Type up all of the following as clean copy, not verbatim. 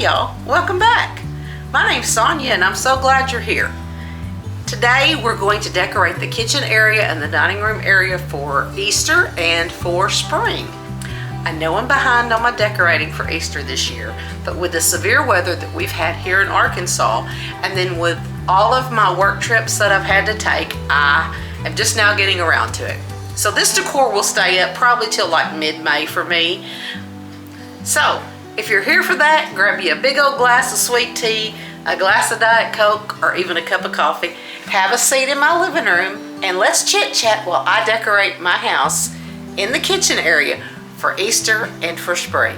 y'all, welcome back. My name's Sonia and I'm so glad you're here. Today we're going to decorate the kitchen area and the dining room area for Easter and for spring. I know I'm behind on my decorating for Easter this year, but with the severe weather that we've had here in Arkansas, and then with all of my work trips that I've had to take, I am just now getting around to it. So this decor will stay up probably till like mid-May for me. So if you're here for that, grab you a big old glass of sweet tea, a glass of Diet Coke, or even a cup of coffee. Have a seat in my living room and let's chit chat while I decorate my house in the kitchen area for Easter and for spring.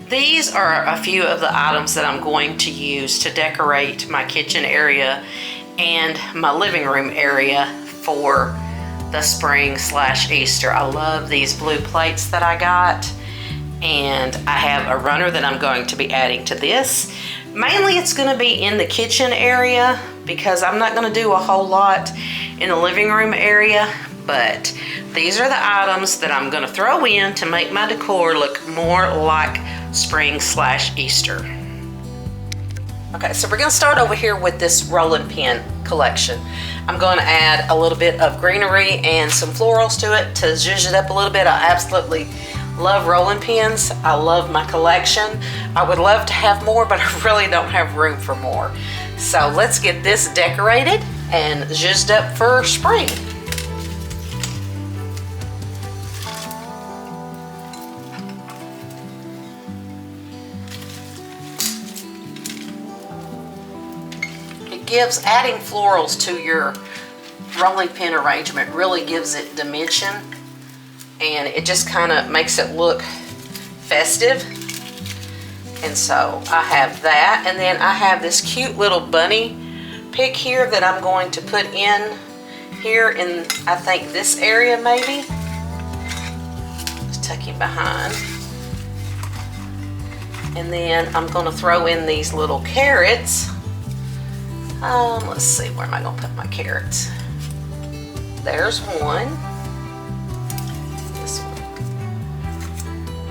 These are a few of the items that I'm going to use to decorate my kitchen area and my living room area for the spring/Easter. I love these blue plates that I got, and I have a runner that I'm going to be adding to this. Mainly it's going to be in the kitchen area because I'm not going to do a whole lot in the living room area, but these are the items that I'm going to throw in to make my decor look more like spring/Easter. Okay, so we're going to start over here with this rolling pin collection. I'm going to add a little bit of greenery and some florals to it to zhuzh it up a little bit. I absolutely love rolling pins. I love my collection. I would love to have more, but I really don't have room for more. So let's get this decorated and zhuzhed up for spring. Adding florals to your rolling pin arrangement really gives it dimension, and it just kind of makes it look festive. And so I have that, and then I have this cute little bunny pic here that I'm going to put in here in, I think, this area maybe. Just tuck him behind. And then I'm going to throw in these little carrots. Let's see, where am I going to put my carrots? There's one. This one.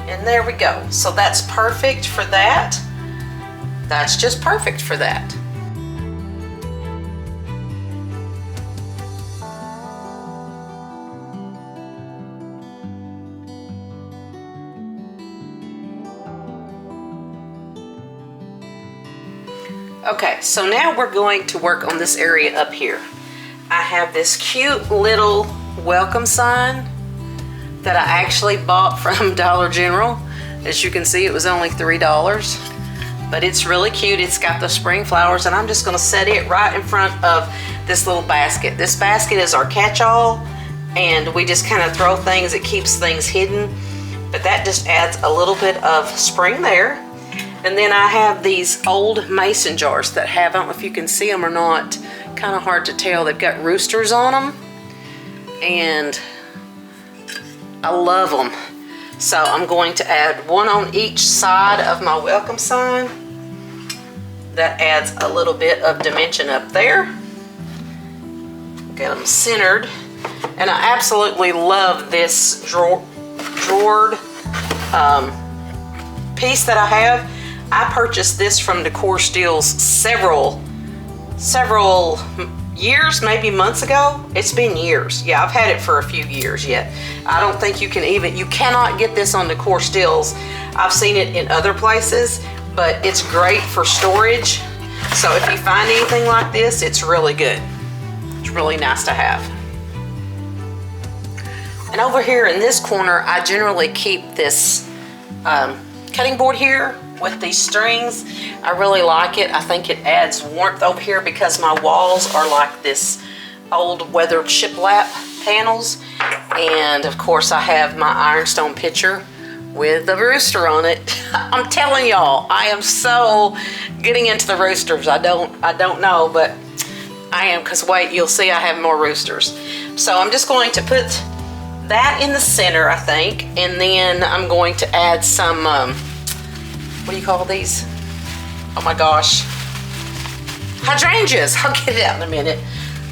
And there we go. So that's perfect for that. That's just perfect for that. Okay, so now we're going to work on this area up here. I have this cute little welcome sign that I actually bought from Dollar General. As you can see, it was only $3, but it's really cute. It's got the spring flowers, and I'm just gonna set it right in front of this little basket. This basket is our catch-all, and we just kind of throw things, it keeps things hidden, but that just adds a little bit of spring there. And then I have these old mason jars that have, I don't know if you can see them or not, kind of hard to tell. They've got roosters on them, and I love them. So I'm going to add one on each side of my welcome sign. That adds a little bit of dimension up there. Get them centered. And I absolutely love this drawered piece that I have. I purchased this from Decor Steals several years, maybe months ago. It's been years. Yeah, I've had it for a few years yet. I don't think you cannot get this on Decor Steals. I've seen it in other places, but it's great for storage. So if you find anything like this, it's really good. It's really nice to have. And over here in this corner, I generally keep this cutting board here with these strings. I really like it. I think it adds warmth over here because my walls are like this old weathered shiplap panels. And of course I have my ironstone pitcher with the rooster on it. I'm telling y'all, I am so getting into the roosters. I don't know, but I am, because wait, you'll see I have more roosters. So I'm just going to put that in the center, I think, and then I'm going to add some what do you call these? Oh my gosh. Hydrangeas. I'll get it out in a minute.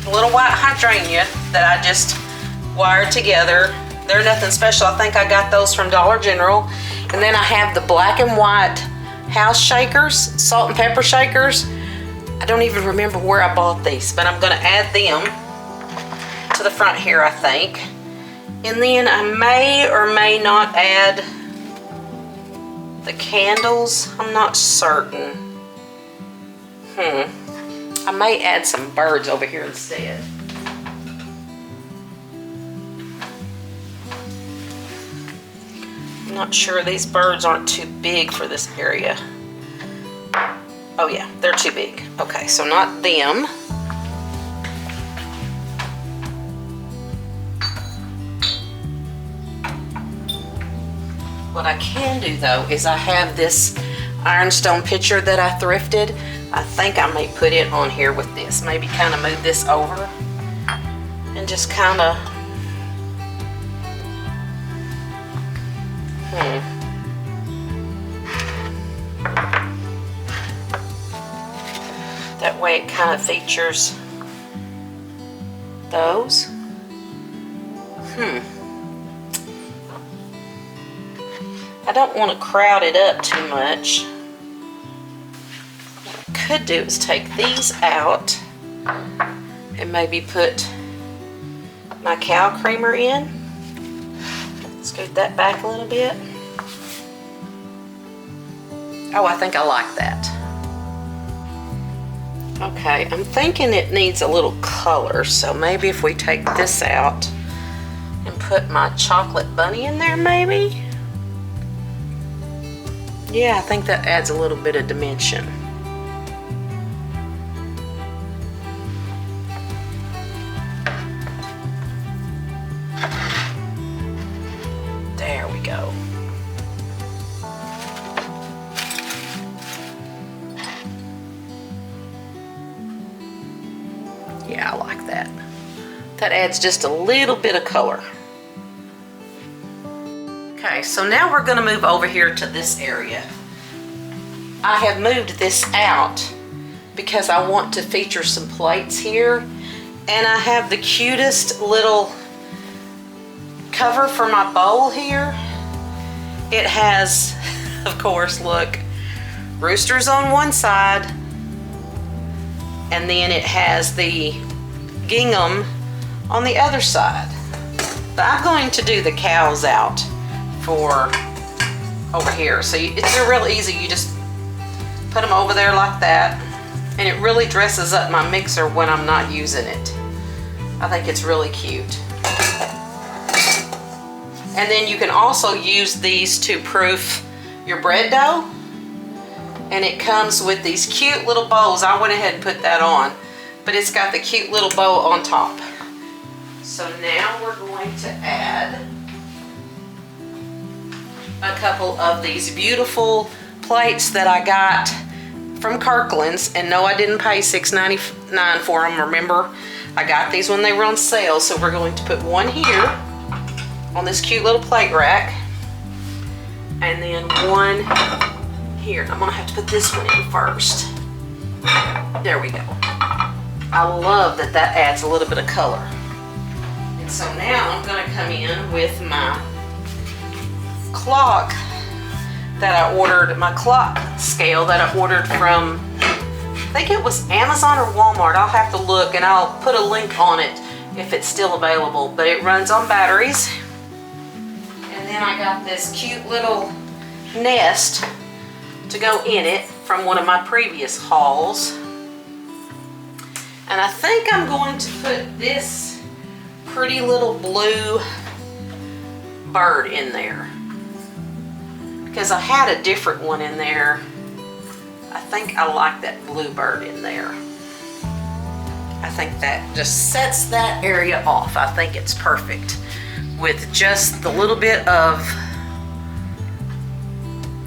A little white hydrangea that I just wired together. They're nothing special. I think I got those from Dollar General. And then I have the black and white house shakers, salt and pepper shakers. I don't even remember where I bought these, but I'm gonna add them to the front here, I think. And then I may or may not add the candles. I'm not certain. I may add some birds over here instead. I'm not sure. These birds aren't too big for this area. Oh yeah, they're too big. Okay, so not them. What I can do though is I have this ironstone pitcher that I thrifted. I think I may put it on here with this. Maybe kind of move this over and just kind of that way it kind of features those. I don't want to crowd it up too much. What I could do is take these out and maybe put my cow creamer in. Scoot that back a little bit. Oh, I think I like that. Okay, I'm thinking it needs a little color, so maybe if we take this out and put my chocolate bunny in there, maybe? Yeah, I think that adds a little bit of dimension. There we go. Yeah, I like that. That adds just a little bit of color. Okay, so now we're going to move over here to this area. I have moved this out because I want to feature some plates here, and I have the cutest little cover for my bowl here. It has, of course, look, roosters on one side, and then it has the gingham on the other side. But I'm going to do the cows out for over here. So they're real easy. You just put them over there like that, and it really dresses up my mixer when I'm not using it. I think it's really cute. And then you can also use these to proof your bread dough, and it comes with these cute little bows. I went ahead and put that on, but it's got the cute little bow on top. So now we're going to add a couple of these beautiful plates that I got from Kirkland's, and no, I didn't pay $6.99 for them. Remember, I got these when they were on sale. So we're going to put one here on this cute little plate rack, and then one here. I'm gonna have to put this one in first. There we go. I love that that adds a little bit of color. And so now I'm gonna come in with my clock that I ordered, my clock scale that I ordered from, I think it was Amazon or Walmart. I'll have to look, and I'll put a link on it if it's still available, but it runs on batteries. And then I got this cute little nest to go in it from one of my previous hauls. And I think I'm going to put this pretty little blue bird in there, because I had a different one in there. I think I like that blue bird in there. I think that just sets that area off. I think it's perfect with just the little bit of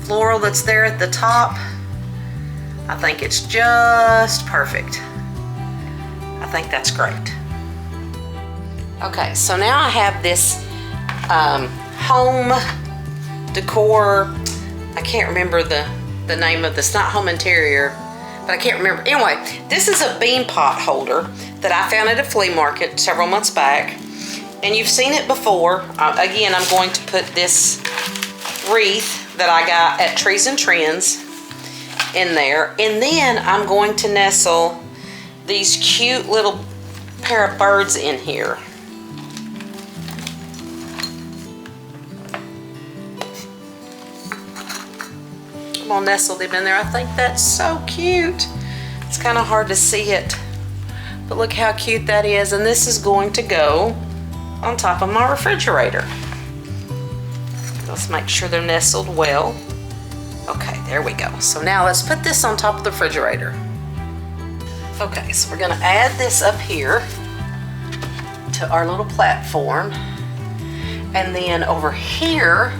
floral that's there at the top. I think it's just perfect. I think that's great. Okay, so now I have this home decor. I can't remember the name of this. Not home interior, but I can't remember. Anyway, this is a bean pot holder that I found at a flea market several months back, and you've seen it before. Again, I'm going to put this wreath that I got at Trees and Trends in there. And then I'm going to nestle these cute little pair of birds in here. I'm gonna nestle them in there. I think that's so cute. It's kind of hard to see it, but look how cute that is. And this is going to go on top of my refrigerator. Let's make sure they're nestled well. Okay, there we go. So now let's put this on top of the refrigerator. Okay, so we're gonna add this up here to our little platform. And then over here,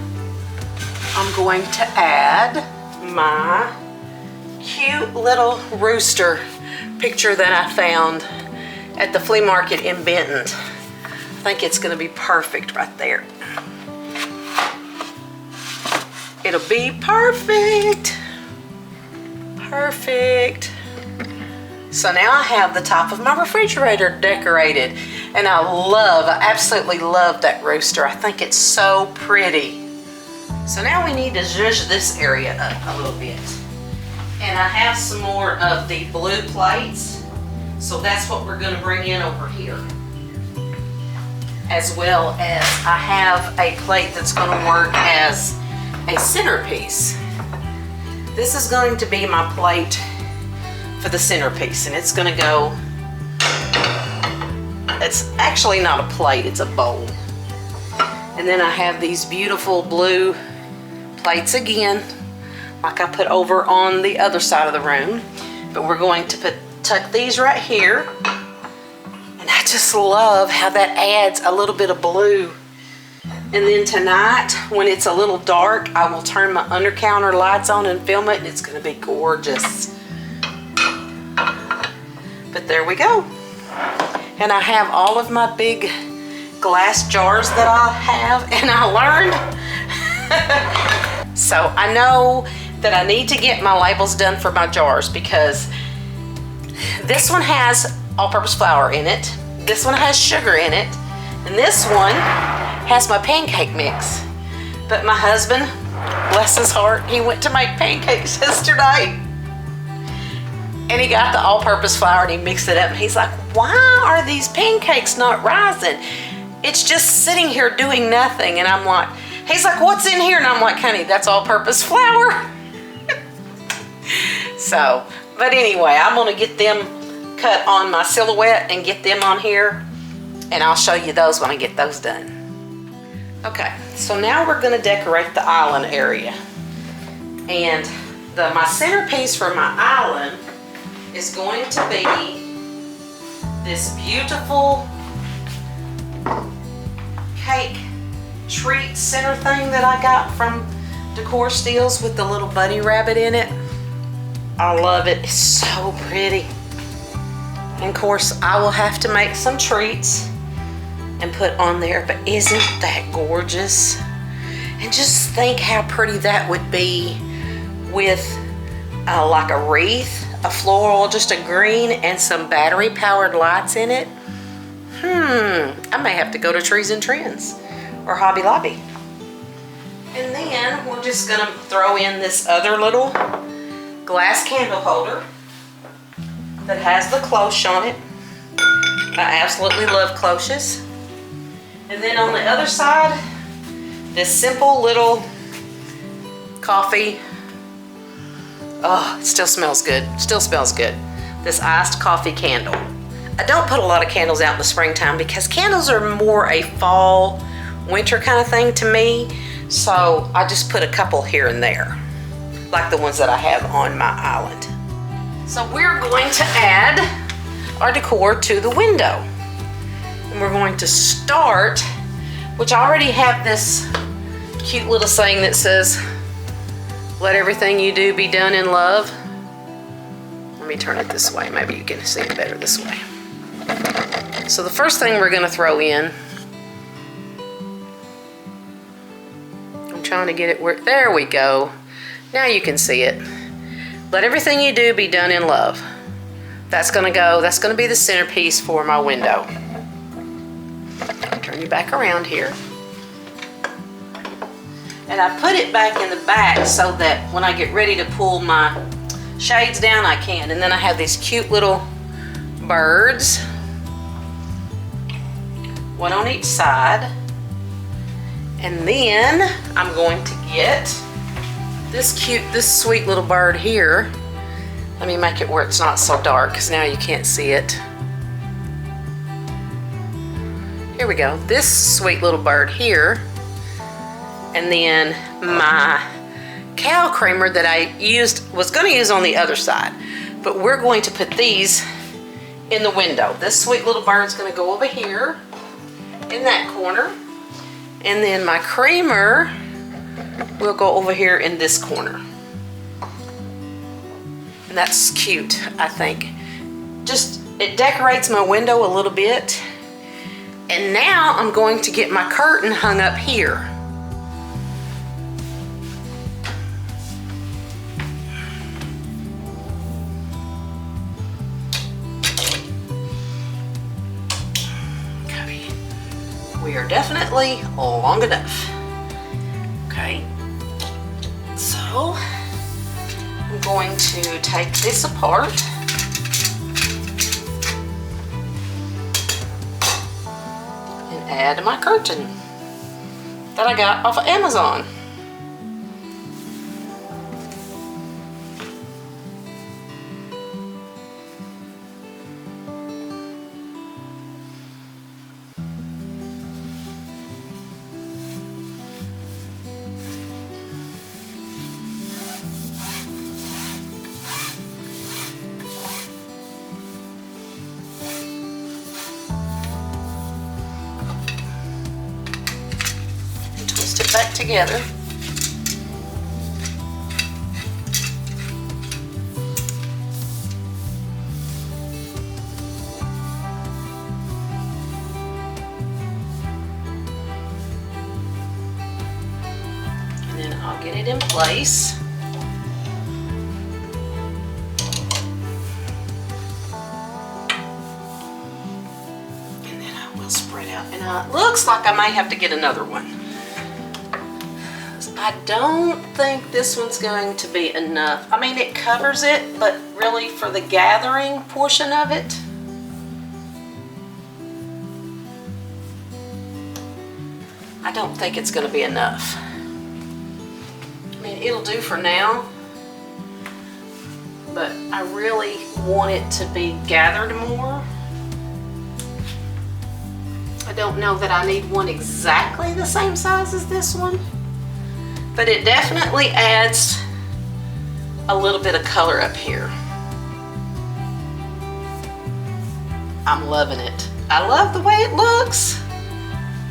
I'm going to add my cute little rooster picture that I found at the flea market in Benton. I think it's gonna be perfect right there. It'll be perfect. Perfect. So now I have the top of my refrigerator decorated, and I absolutely love that rooster. I think it's so pretty. So now we need to zhuzh this area up a little bit. And I have some more of the blue plates, so that's what we're gonna bring in over here. As well as I have a plate that's gonna work as a centerpiece. This is going to be my plate for the centerpiece, and it's gonna go, it's actually not a plate, it's a bowl. And then I have these beautiful blue plates again, like I put over on the other side of the room. But we're going to tuck these right here. And I just love how that adds a little bit of blue. And then tonight, when it's a little dark, I will turn my under counter lights on and film it, and it's gonna be gorgeous. But there we go. And I have all of my big glass jars that I have, and I learned. So I know that I need to get my labels done for my jars, because this one has all-purpose flour in it, this one has sugar in it, and this one has my pancake mix. But my husband, bless his heart, he went to make pancakes yesterday, and he got the all-purpose flour and he mixed it up, and he's like, why are these pancakes not rising? It's just sitting here doing nothing. And I'm like, he's like, what's in here? And I'm like, honey, that's all-purpose flour. So, but anyway, I'm gonna get them cut on my silhouette and get them on here, and I'll show you those when I get those done. Okay, so now we're gonna decorate the island area. And my centerpiece for my island is going to be this beautiful cake treat center thing that I got from Decor Steals with the little bunny rabbit in it. I love it. It's so pretty. And of course, I will have to make some treats and put on there, but isn't that gorgeous? And just think how pretty that would be with like a wreath, a floral, just a green, and some battery powered lights in it. I may have to go to Trees and Trends or Hobby Lobby. And then we're just gonna throw in this other little glass candle holder that has the cloche on it. I absolutely love cloches. And then on the other side, this simple little coffee. Oh, it still smells good. Still smells good. This iced coffee candle. I don't put a lot of candles out in the springtime because candles are more a fall, winter kind of thing to me. So I just put a couple here and there, like the ones that I have on my island. So we're going to add our decor to the window. And we're going to start, which I already have this cute little saying that says, let everything you do be done in love. Let me turn it this way. Maybe you can see it better this way. So the first thing we're gonna throw in, I'm trying to get it where, there we go. Now you can see it. Let everything you do be done in love. That's gonna be the centerpiece for my window. Turn you back around here. And I put it back in the back so that when I get ready to pull my shades down, I can. And then I have these cute little birds, one on each side. And then I'm going to get this sweet little bird here. Let me make it where it's not so dark, because now you can't see it. Here we go. This sweet little bird here. And then my cow creamer that I was going to use on the other side. But we're going to put these in the window. This sweet little bird's going to go over here in that corner. And then my creamer will go over here in this corner. And that's cute, I think. Just, it decorates my window a little bit. And now I'm going to get my curtain hung up here. Okay. We are definitely long enough. Okay. So, I'm going to take this apart. And add my curtain that I got off of Amazon. Back together. And then I'll get it in place. And then I will spread out. And it looks like I may have to get another one. I don't think this one's going to be enough. I mean, it covers it, but really for the gathering portion of it, I don't think it's going to be enough. I mean, it'll do for now, but I really want it to be gathered more. I don't know that I need one exactly the same size as this one. But it definitely adds a little bit of color up here. I'm loving it. I love the way it looks.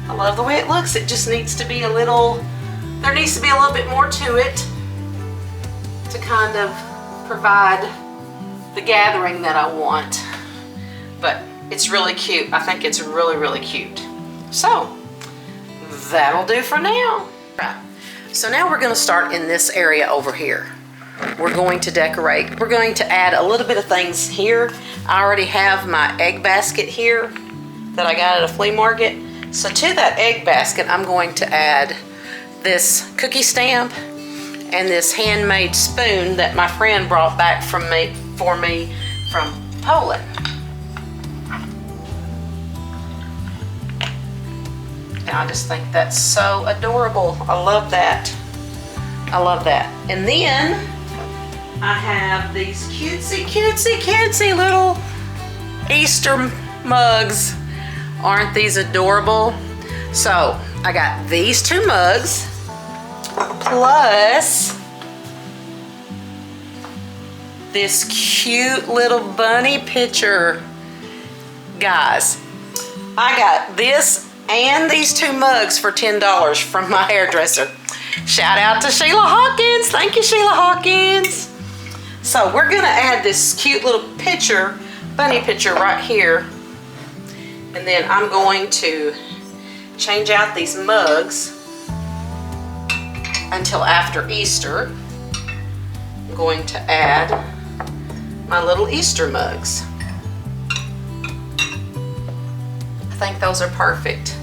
I love the way it looks. It just needs to be there needs to be a little bit more to it to kind of provide the gathering that I want. But it's really cute. I think it's really, really cute. So, that'll do for now. Right. So now we're going to start in this area over here. We're going to decorate. We're going to add a little bit of things here. I already have my egg basket here that I got at a flea market. So to that egg basket, I'm going to add this cookie stamp and this handmade spoon that my friend brought back for me from Poland. I just think that's so adorable. I love that. I love that. And then I have these cutesy little Easter mugs. Aren't these adorable? So I got these 2 mugs plus this cute little bunny picture. Guys, I got this and these 2 mugs for $10 from my hairdresser. Shout out to Sheila Hawkins. Thank you, Sheila Hawkins. So we're gonna add this cute little picture, bunny picture right here. And then I'm going to change out these mugs until after Easter. I'm going to add my little Easter mugs. I think those are perfect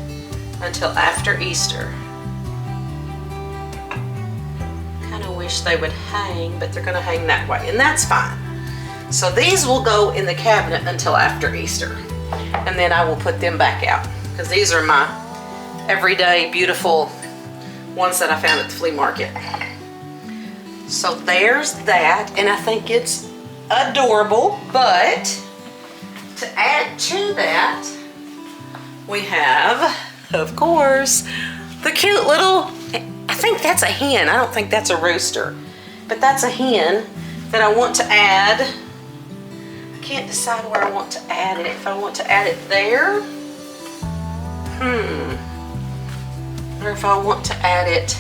until after Easter. Kind of wish wish they would hang, but they're gonna hang that way, and that's fine. So these will go in the cabinet until after Easter, and then I will put them back out, because these are my everyday beautiful ones that I found at the flea market. So there's that, and I think it's adorable, but to add to that, we have, of course, the cute little, I think that's a hen. I don't think that's a rooster, but that's a hen that I want to add. I can't decide where I want to add it. If I want to add it there, or if I want to add it,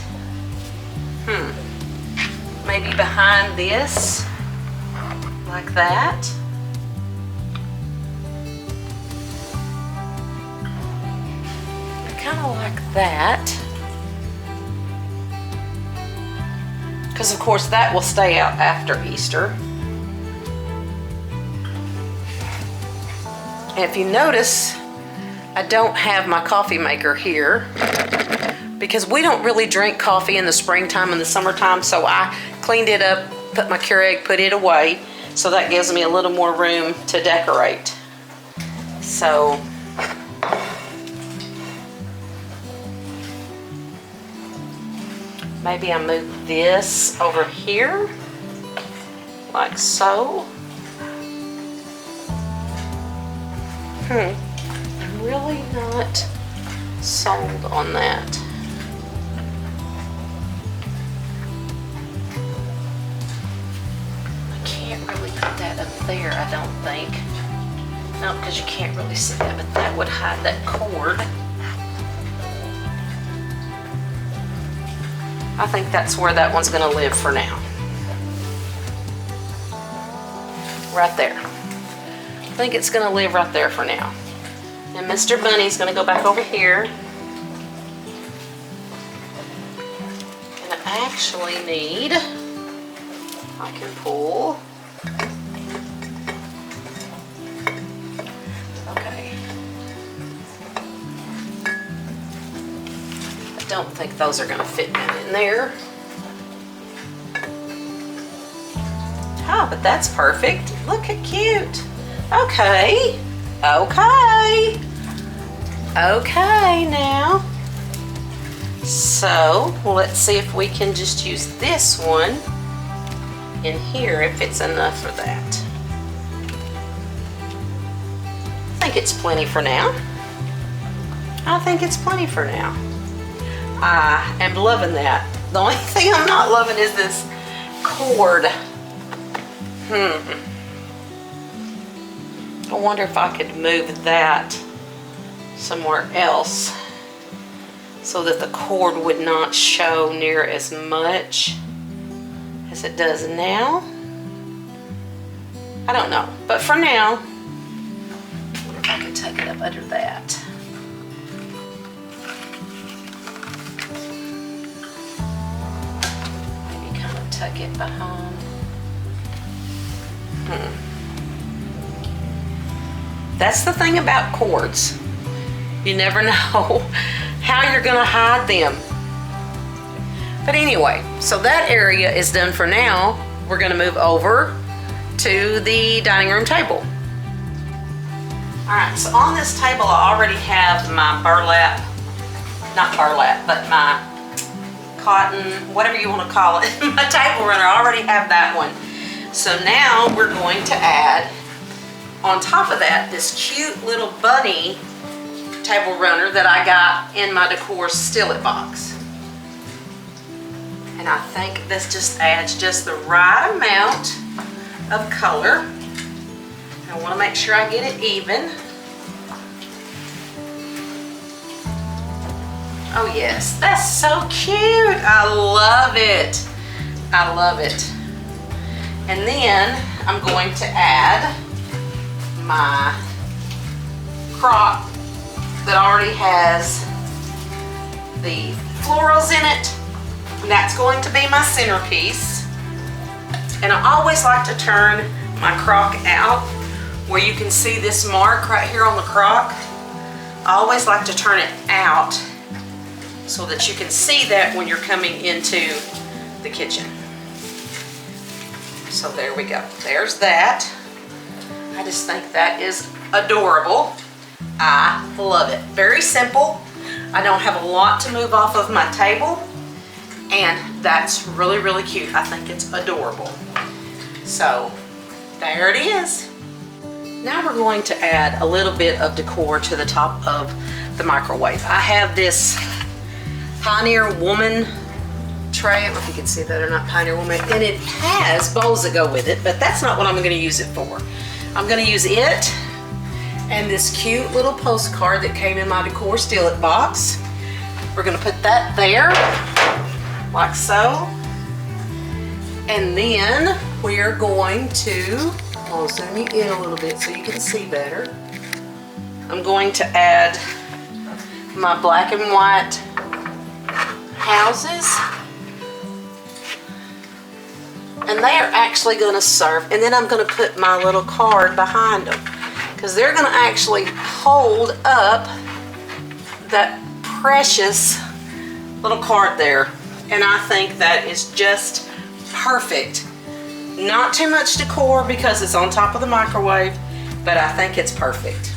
maybe behind this, like that. Kind of like that, because of course that will stay out after Easter. And if you notice, I don't have my coffee maker here because we don't really drink coffee in the springtime and the summertime, so I cleaned it up, put my Keurig, put it away, so that gives me a little more room to decorate. So maybe I move this over here, like so. I'm really not sold on that. I can't really put that up there, I don't think. No, because you can't really see that, but that would hide that cord. I think that's where that one's gonna live for now. Right there. I think it's gonna live right there for now. And Mr. Bunny's gonna go back over here. And I actually need, I can pull. Okay. Don't think those are going to fit down in there. Oh, but that's perfect. Look how cute. Okay. Okay. Okay now. So let's see if we can just use this one in here, if it's enough for that. I think it's plenty for now. I think it's plenty for now. I am loving that. The only thing I'm not loving is this cord. I wonder if I could move that somewhere else so that the cord would not show near as much as it does now. I don't know, but for now, I wonder if I could tuck it up under that. Tuck it behind. That's the thing about cords. You never know how you're gonna hide them. But anyway, so that area is done for now. We're gonna move over to the dining room table. All right, so on this table I already have my burlap, not burlap, but my cotton, whatever you want to call it, my table runner. I already have that one. So now we're going to add, on top of that, this cute little bunny table runner that I got in my decor skillet box. And I think this just adds just the right amount of color. I want to make sure I get it even. Oh yes, that's so cute. I love it. I love it. And then I'm going to add my crock that already has the florals in it. And that's going to be my centerpiece. And I always like to turn my crock out where you can see this mark right here on the crock. I always like to turn it out so that you can see that when you're coming into the kitchen. So there we go. There's that. I just think that is adorable. I love it. Very simple. I don't have a lot to move off of my table, and that's really, really cute. I think it's adorable. So there it is. Now we're going to add a little bit of decor to the top of the microwave. I have this Pioneer Woman tray. I don't know if you can see that or not, Pioneer Woman, and it has bowls that go with it, but that's not what I'm going to use it for. I'm going to use it and this cute little postcard that came in my decor Steal-It box. We're going to put that there, like so. And then we are going to, I'll zoom you in a little bit so you can see better. I'm going to add my black and white houses. And they are actually going to serve, and then I'm going to put my little card behind them, because they're going to actually hold up that precious little card there. And I think that is just perfect. Not too much decor because it's on top of the microwave, but I think it's perfect.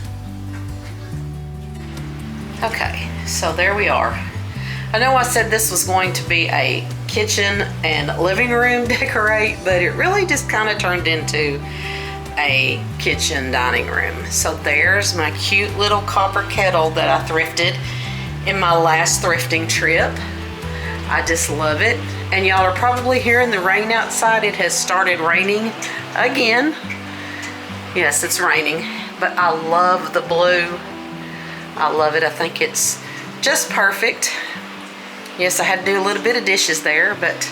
Okay, so there we are. I know I said this was going to be a kitchen and living room decorate, but it really just kind of turned into a kitchen dining room. So there's my cute little copper kettle that I thrifted in my last thrifting trip. I just love it. And y'all are probably hearing the rain outside. It has started raining again. Yes, it's raining, but I love the blue. I love it. I think it's just perfect. Yes, I had to do a little bit of dishes there, but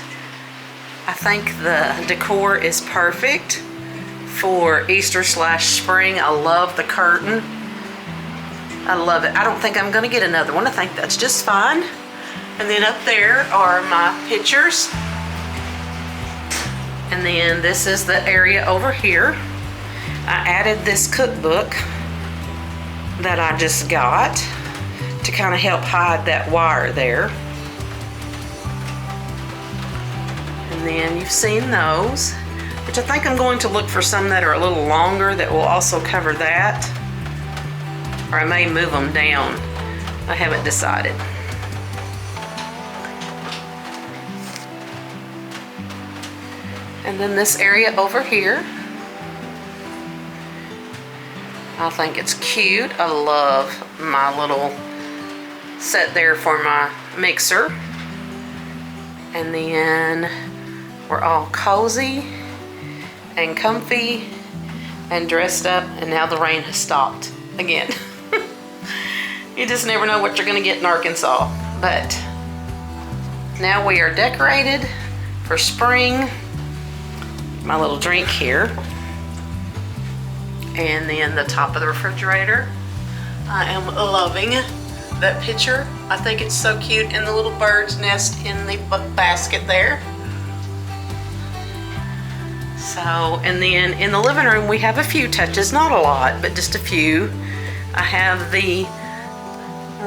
I think the decor is perfect for Easter/spring. I love the curtain. I love it. I don't think I'm going to get another one. I think that's just fine. And then up there are my pictures. And then this is the area over here. I added this cookbook that I just got to kind of help hide that wire there. And then you've seen those, which I think I'm going to look for some that are a little longer that will also cover that. Or I may move them down. I haven't decided. And then this area over here, I think it's cute. I love my little set there for my mixer. And then we're all cozy and comfy and dressed up, and now the rain has stopped again. You just never know what you're gonna get in Arkansas. But now we are decorated for spring. My little drink here. And then the top of the refrigerator. I am loving that picture. I think it's so cute, and the little bird's nest in the basket there. So, and then in the living room we have a few touches, not a lot, but just a few. I have the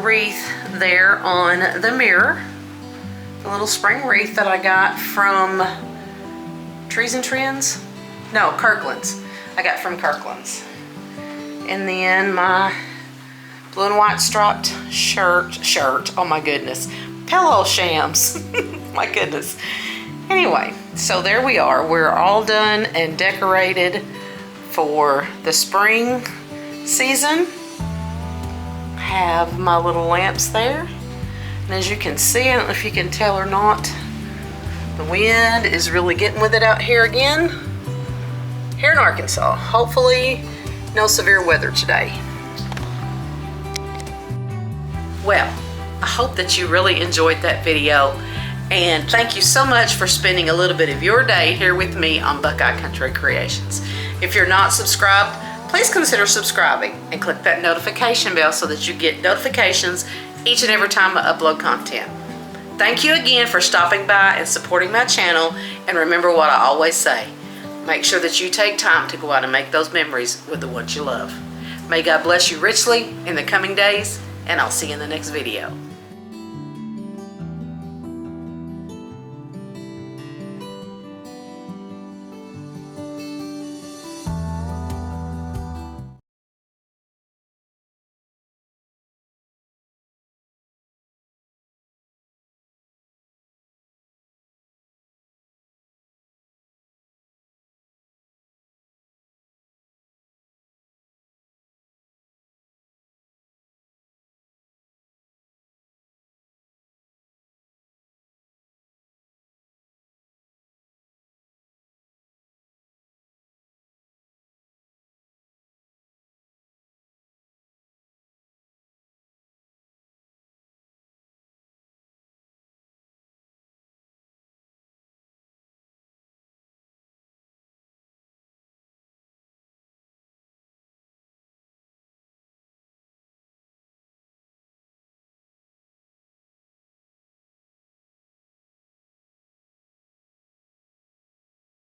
wreath there on the mirror, the little spring wreath that I got from Trees and Trends? No, Kirkland's. I got from Kirkland's. And then my blue and white striped shirt, oh my goodness, pillow shams, my goodness. Anyway, so there we are. We're all done and decorated for the spring season. Have my little lamps there. And as you can see, I don't know if you can tell or not, the wind is really getting with it out here again, here in Arkansas. Hopefully no severe weather today. Well, I hope that you really enjoyed that video, and thank you so much for spending a little bit of your day here with me on Buckeye Country Creations. If you're not subscribed, please consider subscribing and click that notification bell so that you get notifications each and every time I upload content. Thank you again for stopping by and supporting my channel, and remember what I always say, make sure that you take time to go out and make those memories with the ones you love. May God bless you richly in the coming days, and I'll see you in the next video.